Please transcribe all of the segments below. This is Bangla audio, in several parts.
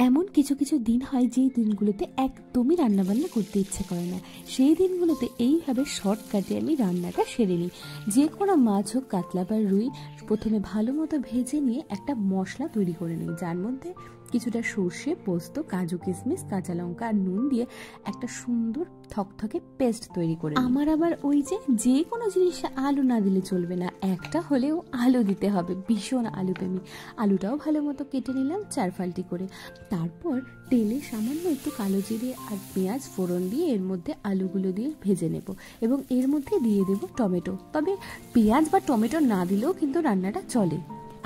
এমন কিছু কিছু দিন হয় যেই দিনগুলোতে একদমই রান্নাবান্না করতে ইচ্ছে করে না। সেই দিনগুলোতে এইভাবে শর্টকাটে আমি রান্নাটা সেরে নিই। যে কোনো মাছ হোক, কাতলা বা রুই, প্রথমে ভালো মতো ভেজে নিয়ে একটা মশলা তৈরি করে নিই, যার মধ্যে কিছুটা সর্ষে, পোস্ত, কাজু, কিশমিশ, কাঁচা লঙ্কা আর নুন দিয়ে একটা সুন্দর থকথকে পেস্ট তৈরি করে। আমার আবার ওই যে কোনো জিনিসে আলু না দিলে চলবে না, একটা হলেও আলু দিতে হবে, ভীষণ আলু প্রেমী। আলুটাও ভালো মতো কেটে নিলাম 4 ফাল্টি করে। তারপর তেলে সামান্য একটু কালো জিরে আর পেঁয়াজ ফোড়ন দিয়ে এর মধ্যে আলুগুলো দিয়ে ভেজে নেব এবং এর মধ্যে দিয়ে দেব টমেটো। তবে পেঁয়াজ বা টমেটো না দিলেও কিন্তু রান্নাটা চলে।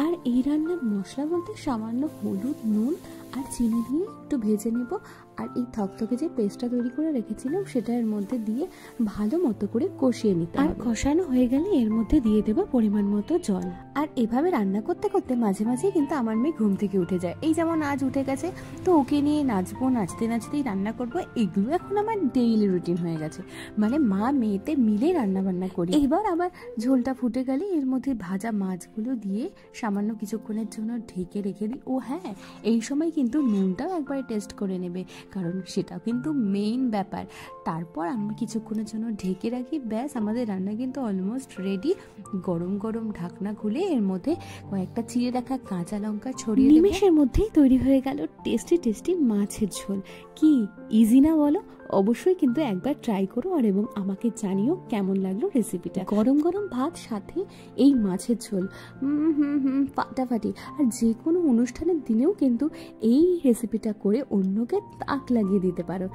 আর এই রান্নার মশলা বলতে সামান্য হলুদ, নুন আর চিনি দিয়ে একটু ভেজে নেব। আর এই থকথকে যে পেস্টটা তৈরি করে রেখেছিলাম সেটা এর মধ্যে দিয়ে ভালো মতো করে কষিয়ে নিতে হবে। আর কষানো হয়ে গেলে এর মধ্যে দিয়ে দেব পরিমাণ মতো জল। আর এভাবে রান্না করতে করতে মাঝে মাঝেই কিন্তু আমার মেয়ে ঘুম থেকে উঠে যায়। এই যেমন আজ উঠে গেছে, তো ওকে নিয়ে নাচবো, নাচতে নাচতেই রান্না করবো, এগুলো এখন আমার ডেইলি রুটিন হয়ে গেছে। মানে মা মেয়েতে মিলে রান্না বান্না করি। এবার আবার ঝোলটা ফুটে গেলে এর মধ্যে ভাজা মাছগুলো দিয়ে সামান্য কিছুক্ষণের জন্য ঢেকে রেখে দিই। ও হ্যাঁ, এই সময় কিন্তু নুনটাও একবার টেস্ট করে নেবে, কারণ সেটাও কিন্তু মেইন ব্যাপার। তারপর আমি কিছুক্ষণের জন্য ঢেকে রাখি। ব্যাস, আমাদের রান্না কিন্তু অলমোস্ট রেডি। গরম গরম ঢাকনা খুলে এর মধ্যে কয়েকটা চিড়ে রাখা কাঁচা লঙ্কা ছড়িয়ে নিমেষের মধ্যেই তৈরি হয়ে গেল টেস্টি টেস্টি মাছের ঝোল। কি ইজি না বলো? অবশ্যই কিন্তু একবার ট্রাই করো আর এবং আমাকে জানিও কেমন লাগলো রেসিপিটা। গরম গরম ভাত সাথে এই মাছের ঝোল ফাটাফাটি। আর যে কোনো অনুষ্ঠানের দিনেও কিন্তু এই রেসিপিটা করে অন্যকে তাক লাগিয়ে দিতে পারো।